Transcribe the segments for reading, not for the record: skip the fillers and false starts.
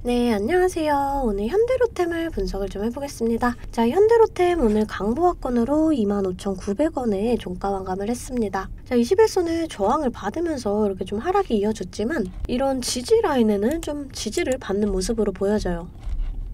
네, 안녕하세요. 오늘 현대로템을 분석을 좀 해보겠습니다. 자, 현대로템 오늘 강보합권으로 25,900원에 종가 완감을 했습니다. 자, 21선의 저항을 받으면서 이렇게 좀 하락이 이어졌지만 이런 지지 라인에는 좀 지지를 받는 모습으로 보여져요.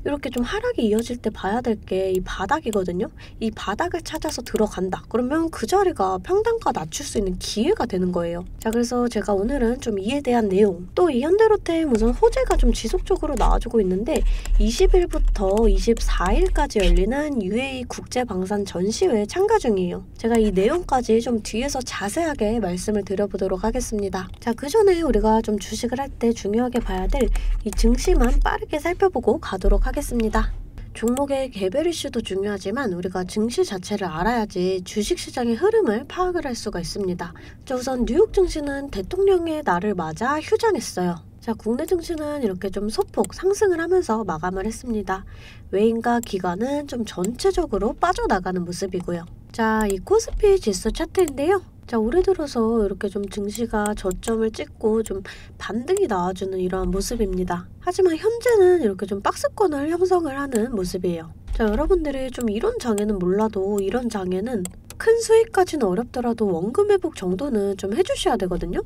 이렇게 좀 하락이 이어질 때 봐야 될 게 이 바닥이거든요. 이 바닥을 찾아서 들어간다. 그러면 그 자리가 평단가 낮출 수 있는 기회가 되는 거예요. 자, 그래서 제가 오늘은 좀 이에 대한 내용, 또 이 현대로템 우선 호재가 좀 지속적으로 나와주고 있는데 20일부터 24일까지 열리는 UAE 국제방산 전시회에 참가 중이에요. 제가 이 내용까지 좀 뒤에서 자세하게 말씀을 드려보도록 하겠습니다. 자, 그 전에 우리가 좀 주식을 할 때 중요하게 봐야 될 이 증시만 빠르게 살펴보고 가도록 하겠습니다. 종목의 개별 이슈도 중요하지만 우리가 증시 자체를 알아야지 주식시장의 흐름을 파악을 할 수가 있습니다. 자, 우선 뉴욕 증시는 대통령의 날을 맞아 휴장했어요. 자, 국내 증시는 이렇게 좀 소폭 상승을 하면서 마감을 했습니다. 외인과 기관은 좀 전체적으로 빠져나가는 모습이고요. 자, 이 코스피 지수 차트인데요. 자, 올해 들어서 이렇게 좀 증시가 저점을 찍고 좀 반등이 나와주는 이러한 모습입니다. 하지만 현재는 이렇게 좀 박스권을 형성을 하는 모습이에요. 자, 여러분들이 좀 이런 장에는 몰라도 이런 장에는 큰 수익까지는 어렵더라도 원금 회복 정도는 좀 해주셔야 되거든요.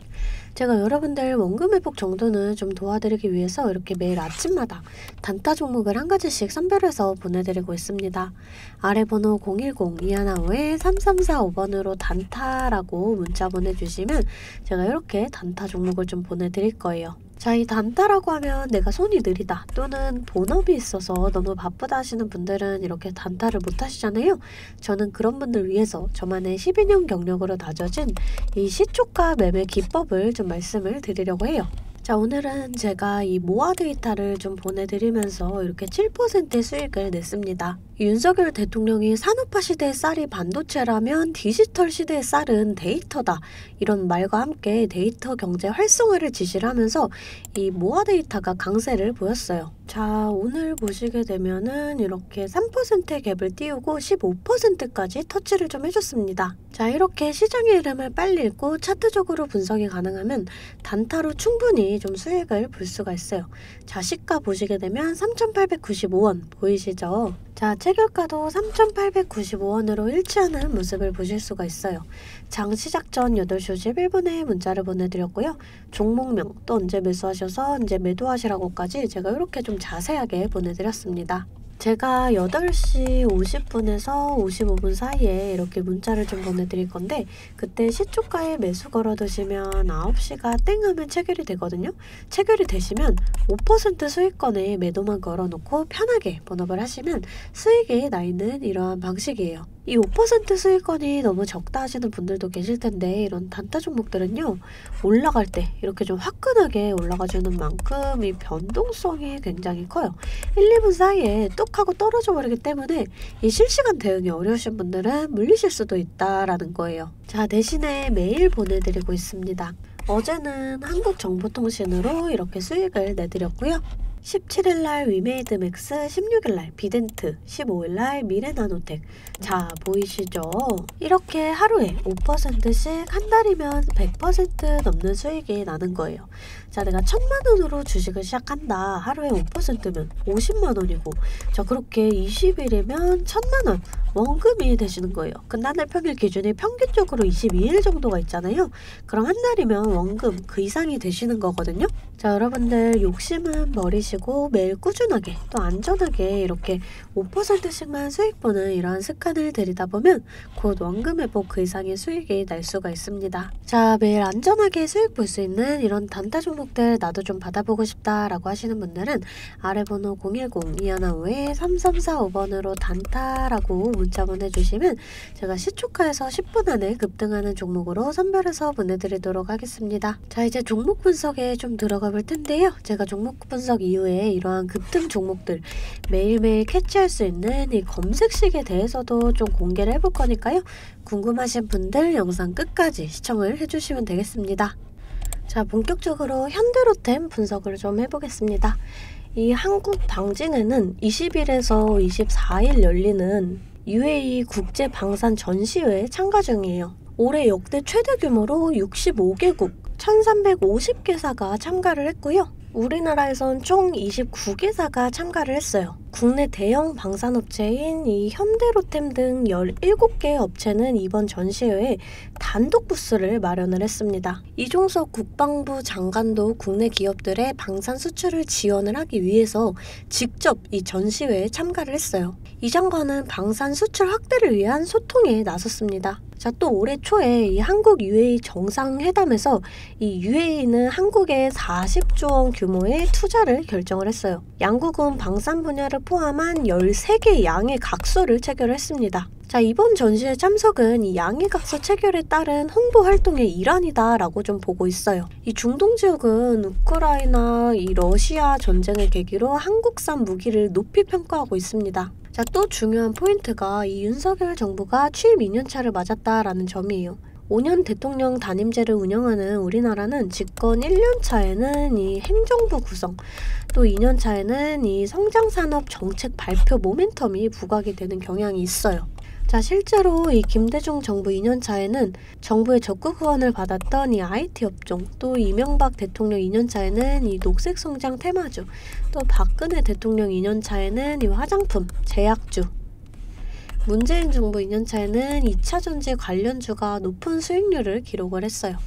제가 여러분들 원금 회복 정도는 좀 도와드리기 위해서 이렇게 매일 아침마다 단타 종목을 한 가지씩 선별해서 보내드리고 있습니다. 아래 번호 010-2155-3345번으로 단타라고 문자 보내주시면 제가 이렇게 단타 종목을 좀 보내드릴 거예요. 자, 이 단타라고 하면 내가 손이 느리다 또는 본업이 있어서 너무 바쁘다 하시는 분들은 이렇게 단타를 못 하시잖아요. 저는 그런 분들 위해서 저만의 12년 경력으로 다져진 이 시초가 매매 기법을 좀 말씀을 드리려고 해요. 자, 오늘은 제가 이 모아 데이터를 좀 보내드리면서 이렇게 7%의 수익을 냈습니다. 윤석열 대통령이 산업화 시대의 쌀이 반도체라면 디지털 시대의 쌀은 데이터다. 이런 말과 함께 데이터 경제 활성화를 지시를 하면서 이 모아 데이터가 강세를 보였어요. 자, 오늘 보시게 되면은 이렇게 3%의 갭을 띄우고 15%까지 터치를 좀 해줬습니다. 자, 이렇게 시장의 흐름을 빨리 읽고 차트적으로 분석이 가능하면 단타로 충분히 좀 수익을 볼 수가 있어요. 자, 시가 보시게 되면 3,895원 보이시죠? 자, 체결가도 3,895원으로 일치하는 모습을 보실 수가 있어요. 장 시작 전 8시 51분에 문자를 보내드렸고요. 종목명 또 언제 매수하셔서 언제 매도하시라고까지 제가 이렇게 좀 자세하게 보내드렸습니다. 제가 8시 50분에서 55분 사이에 이렇게 문자를 좀 보내드릴 건데 그때 시초가에 매수 걸어두시면 9시가 땡 하면 체결이 되거든요. 체결이 되시면 5% 수익권에 매도만 걸어놓고 편하게 본업을 하시면 수익이 나 있는 이러한 방식이에요. 이 5% 수익권이 너무 적다 하시는 분들도 계실 텐데 이런 단타 종목들은요, 올라갈 때 이렇게 좀 화끈하게 올라가주는 만큼 이 변동성이 굉장히 커요. 1, 2분 사이에 뚝 하고 떨어져 버리기 때문에 이 실시간 대응이 어려우신 분들은 물리실 수도 있다라는 거예요. 자, 대신에 매일 보내드리고 있습니다. 어제는 한국정보통신으로 이렇게 수익을 내드렸고요. 17일날 위메이드맥스, 16일날 비덴트, 15일날 미래나노텍. 자, 보이시죠? 이렇게 하루에 5%씩 한 달이면 100% 넘는 수익이 나는 거예요. 자, 내가 1,000만원으로 주식을 시작한다. 하루에 5%면 50만원이고, 자, 그렇게 20일이면 1,000만원 원금이 되시는 거예요. 끝나날 평일 기준이 평균적으로 22일 정도가 있잖아요. 그럼 한 달이면 원금 그 이상이 되시는 거거든요. 자, 여러분들 욕심은 버리시고 매일 꾸준하게 또 안전하게 이렇게 5%씩만 수익 보는 이러한 습관을 들이다 보면 곧 원금 회복 그 이상의 수익이 날 수가 있습니다. 자, 매일 안전하게 수익 볼 수 있는 이런 단타 종목들 나도 좀 받아보고 싶다라고 하시는 분들은 아래 번호 010-2155-3345번으로 단타라고 문자 보내주시면 제가 시초가에서 10분 안에 급등하는 종목으로 선별해서 보내드리도록 하겠습니다. 자, 이제 종목 분석에 좀 들어가 볼 텐데요. 제가 종목 분석 이후에 이러한 급등 종목들 매일매일 캐치할 수 있는 이 검색식에 대해서도 좀 공개를 해볼 거니까요. 궁금하신 분들 영상 끝까지 시청을 해주시면 되겠습니다. 자, 본격적으로 현대로템 분석을 좀 해보겠습니다. 이 한국 방진에는 20일에서 24일 열리는 UAE 국제방산 전시회에 참가 중이에요. 올해 역대 최대 규모로 65개국 1350개사가 참가를 했고요. 우리나라에선 총 29개사가 참가를 했어요. 국내 대형 방산업체인 이 현대로템 등 17개 업체는 이번 전시회에 단독 부스를 마련을 했습니다. 이종석 국방부 장관도 국내 기업들의 방산 수출을 지원을 하기 위해서 직접 이 전시회에 참가를 했어요. 이 장관은 방산 수출 확대를 위한 소통에 나섰습니다. 자, 또 올해 초에 이 한국 UAE 정상회담에서 이 UAE는 한국에 40조 원 규모의 투자를 결정을 했어요. 양국은 방산 분야를 포함한 13개 양해 각서를 체결했습니다. 자, 이번 전시회 참석은 이 양해 각서 체결에 따른 홍보 활동의 일환이다라고 좀 보고 있어요. 이 중동 지역은 우크라이나, 이 러시아 전쟁을 계기로 한국산 무기를 높이 평가하고 있습니다. 자, 또 중요한 포인트가 이 윤석열 정부가 취임 2년차를 맞았다라는 점이에요. 5년 대통령 단임제를 운영하는 우리나라는 집권 1년차에는 이 행정부 구성, 또 2년차에는 이 성장산업 정책 발표 모멘텀이 부각이 되는 경향이 있어요. 자, 실제로 이 김대중 정부 2년차에는 정부의 적극 후원을 받았던 이 IT 업종, 또 이명박 대통령 2년차에는 이 녹색 성장 테마주, 또 박근혜 대통령 2년차에는 이 화장품, 제약주, 문재인 정부 2년차에는 2차 전지 관련주가 높은 수익률을 기록을 했어요.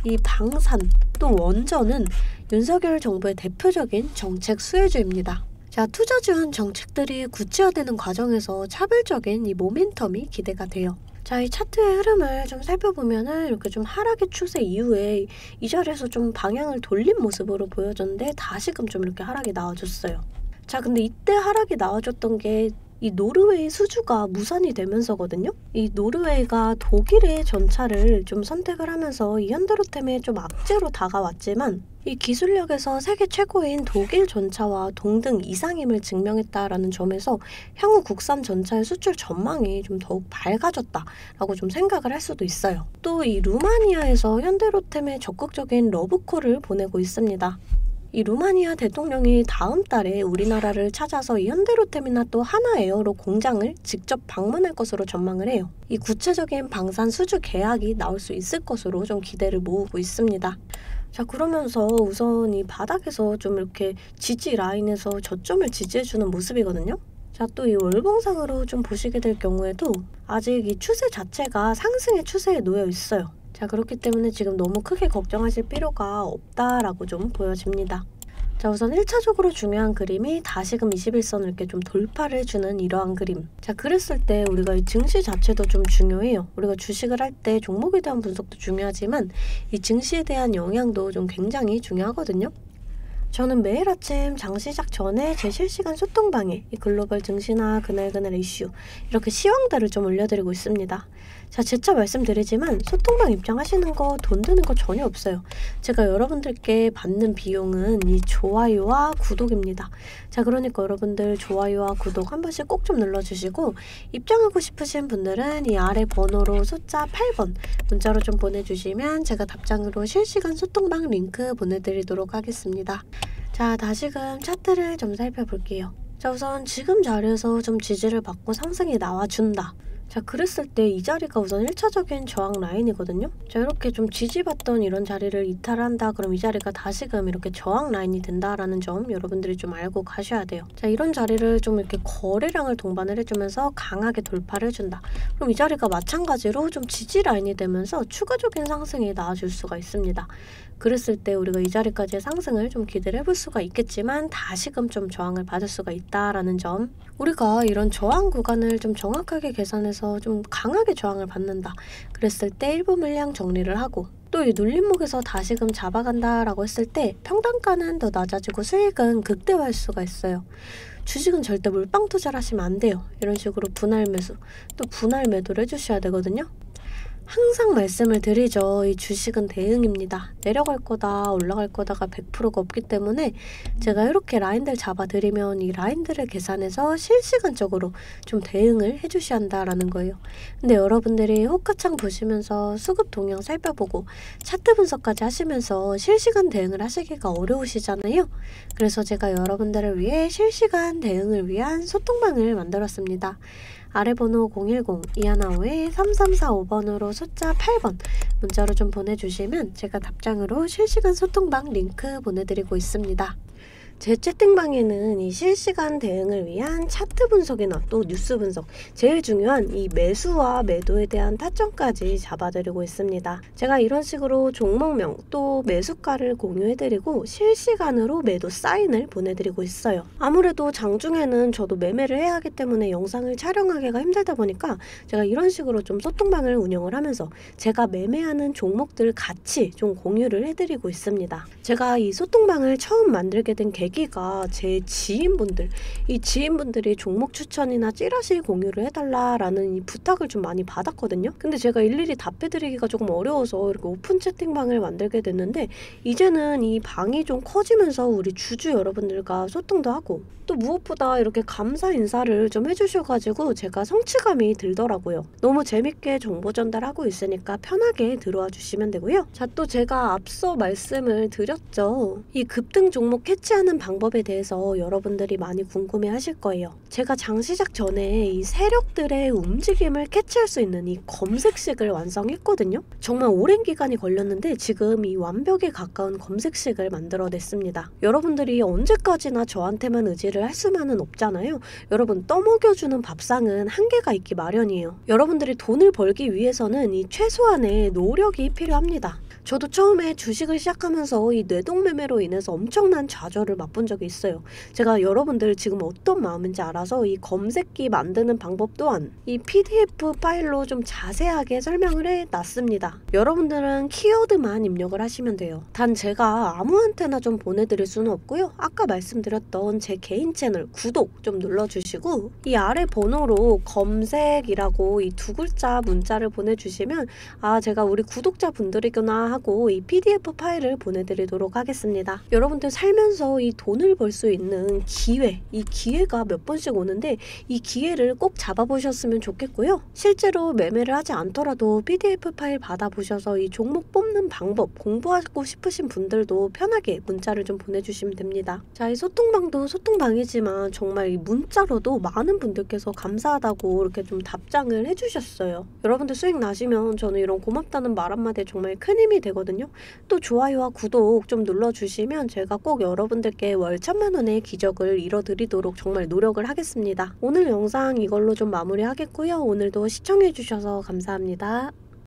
이 방산, 또 원전은 윤석열 정부의 대표적인 정책 수혜주입니다. 자, 투자 지원 정책들이 구체화되는 과정에서 차별적인 이 모멘텀이 기대가 돼요. 자, 이 차트의 흐름을 좀 살펴보면은 이렇게 좀 하락의 추세 이후에 이 자리에서 좀 방향을 돌린 모습으로 보여졌는데 다시금 좀 이렇게 하락이 나와줬어요. 자, 근데 이때 하락이 나와줬던 게 이 노르웨이 수주가 무산이 되면서거든요. 이 노르웨이가 독일의 전차를 좀 선택을 하면서 이 현대로템에 좀 악재로 다가왔지만 이 기술력에서 세계 최고인 독일 전차와 동등 이상임을 증명했다라는 점에서 향후 국산 전차의 수출 전망이 좀 더욱 밝아졌다라고 좀 생각을 할 수도 있어요. 또 이 루마니아에서 현대로템에 적극적인 러브콜을 보내고 있습니다. 이 루마니아 대통령이 다음 달에 우리나라를 찾아서 이 현대로템이나 또 하나에어로 공장을 직접 방문할 것으로 전망을 해요. 이 구체적인 방산 수주 계약이 나올 수 있을 것으로 좀 기대를 모으고 있습니다. 자, 그러면서 우선 이 바닥에서 좀 이렇게 지지 라인에서 저점을 지지해주는 모습이거든요. 자, 또 이 월봉상으로 좀 보시게 될 경우에도 아직 이 추세 자체가 상승의 추세에 놓여 있어요. 자, 그렇기 때문에 지금 너무 크게 걱정하실 필요가 없다라고 좀 보여집니다. 자, 우선 1차적으로 중요한 그림이 다시금 21선을 이렇게 좀 돌파를 해주는 이러한 그림. 자, 그랬을 때 우리가 이 증시 자체도 좀 중요해요. 우리가 주식을 할 때 종목에 대한 분석도 중요하지만 이 증시에 대한 영향도 좀 굉장히 중요하거든요. 저는 매일 아침 장 시작 전에 제 실시간 소통방에 이 글로벌 증시나 그날 이슈 이렇게 시황들을 좀 올려드리고 있습니다. 자, 재차 말씀드리지만 소통방 입장하시는 거 돈 드는 거 전혀 없어요. 제가 여러분들께 받는 비용은 이 좋아요와 구독입니다. 자, 그러니까 여러분들 좋아요와 구독 한 번씩 꼭 좀 눌러주시고 입장하고 싶으신 분들은 이 아래 번호로 숫자 8번 문자로 좀 보내주시면 제가 답장으로 실시간 소통방 링크 보내드리도록 하겠습니다. 자, 다시금 차트를 좀 살펴볼게요. 자, 우선 지금 자리에서 좀 지지를 받고 상승이 나와준다. 자, 그랬을 때 이 자리가 우선 1차적인 저항 라인이거든요. 자, 이렇게 좀 지지받던 이런 자리를 이탈한다. 그럼 이 자리가 다시금 이렇게 저항 라인이 된다라는 점 여러분들이 좀 알고 가셔야 돼요. 자, 이런 자리를 좀 이렇게 거래량을 동반을 해주면서 강하게 돌파를 해준다. 그럼 이 자리가 마찬가지로 좀 지지 라인이 되면서 추가적인 상승이 나와줄 수가 있습니다. 그랬을 때 우리가 이 자리까지의 상승을 좀 기대를 해볼 수가 있겠지만 다시금 좀 저항을 받을 수가 있다라는 점. 우리가 이런 저항 구간을 좀 정확하게 계산해서 좀 강하게 저항을 받는다. 그랬을 때 일부 물량 정리를 하고 또 이 눌림목에서 다시금 잡아간다라고 했을 때 평단가는 더 낮아지고 수익은 극대화할 수가 있어요. 주식은 절대 물방 투자를 하시면 안 돼요. 이런 식으로 분할 매수, 또 분할 매도를 해주셔야 되거든요. 항상 말씀을 드리죠. 이 주식은 대응입니다. 내려갈 거다, 올라갈 거다가 100%가 없기 때문에 제가 이렇게 라인들 잡아드리면 이 라인들을 계산해서 실시간적으로 좀 대응을 해주셔야 한다라는 거예요. 근데 여러분들이 호가창 보시면서 수급 동향 살펴보고 차트 분석까지 하시면서 실시간 대응을 하시기가 어려우시잖아요. 그래서 제가 여러분들을 위해 실시간 대응을 위한 소통방을 만들었습니다. 아래 번호 010-215-3345번으로 숫자 8번 문자로 좀 보내주시면 제가 답장으로 실시간 소통방 링크 보내드리고 있습니다. 제 채팅방에는 이 실시간 대응을 위한 차트 분석이나 또 뉴스 분석, 제일 중요한 이 매수와 매도에 대한 타점까지 잡아드리고 있습니다. 제가 이런 식으로 종목명 또 매수가를 공유해드리고 실시간으로 매도 사인을 보내드리고 있어요. 아무래도 장중에는 저도 매매를 해야 하기 때문에 영상을 촬영하기가 힘들다 보니까 제가 이런 식으로 좀 소통방을 운영을 하면서 제가 매매하는 종목들 같이 좀 공유를 해드리고 있습니다. 제가 이 소통방을 처음 만들게 된 계기가 제 지인분들, 이 지인분들이 종목 추천이나 찌라시 공유를 해달라라는 이 부탁을 좀 많이 받았거든요. 근데 제가 일일이 답해드리기가 조금 어려워서 이렇게 오픈 채팅방을 만들게 됐는데, 이제는 이 방이 좀 커지면서 우리 주주 여러분들과 소통도 하고 또 무엇보다 이렇게 감사 인사를 좀 해주셔가지고 제가 성취감이 들더라고요. 너무 재밌게 정보 전달하고 있으니까 편하게 들어와 주시면 되고요. 자, 또 제가 앞서 말씀을 드렸죠. 이 급등 종목 캐치하는 방법에 대해서 여러분들이 많이 궁금해 하실 거예요. 제가 장 시작 전에 이 세력들의 움직임을 캐치할 수 있는 이 검색식을 완성했거든요. 정말 오랜 기간이 걸렸는데 지금 이 완벽에 가까운 검색식을 만들어냈습니다. 여러분들이 언제까지나 저한테만 의지를 할 수만은 없잖아요. 여러분, 떠먹여주는 밥상은 한계가 있기 마련이에요. 여러분들이 돈을 벌기 위해서는 이 최소한의 노력이 필요합니다. 저도 처음에 주식을 시작하면서 이 뇌동매매로 인해서 엄청난 좌절을 맛본 적이 있어요. 제가 여러분들 지금 어떤 마음인지 알아서 이 검색기 만드는 방법 또한 이 PDF 파일로 좀 자세하게 설명을 해놨습니다. 여러분들은 키워드만 입력을 하시면 돼요. 단 제가 아무한테나 좀 보내드릴 수는 없고요. 아까 말씀드렸던 제 개인 채널 구독 좀 눌러주시고 이 아래 번호로 검색이라고 이 두 글자 문자를 보내주시면 아, 제가 우리 구독자분들이구나 하고 이 PDF 파일을 보내드리도록 하겠습니다. 여러분들 살면서 이 돈을 벌 수 있는 기회, 이 기회가 몇 번씩 오는데 이 기회를 꼭 잡아보셨으면 좋겠고요. 실제로 매매를 하지 않더라도 PDF 파일 받아보셔서 이 종목 뽑는 방법 공부하고 싶으신 분들도 편하게 문자를 좀 보내주시면 됩니다. 자, 이 소통방도 소통방이지만 정말 이 문자로도 많은 분들께서 감사하다고 이렇게 좀 답장을 해주셨어요. 여러분들 수익 나시면 저는 이런 고맙다는 말 한마디에 정말 큰 힘이 되거든요. 또 좋아요와 구독 좀 눌러주시면 제가 꼭 여러분들께 월 1000만원의 기적을 이뤄드리도록 정말 노력을 하겠습니다. 오늘 영상 이걸로 좀 마무리하겠고요. 오늘도 시청해주셔서 감사합니다.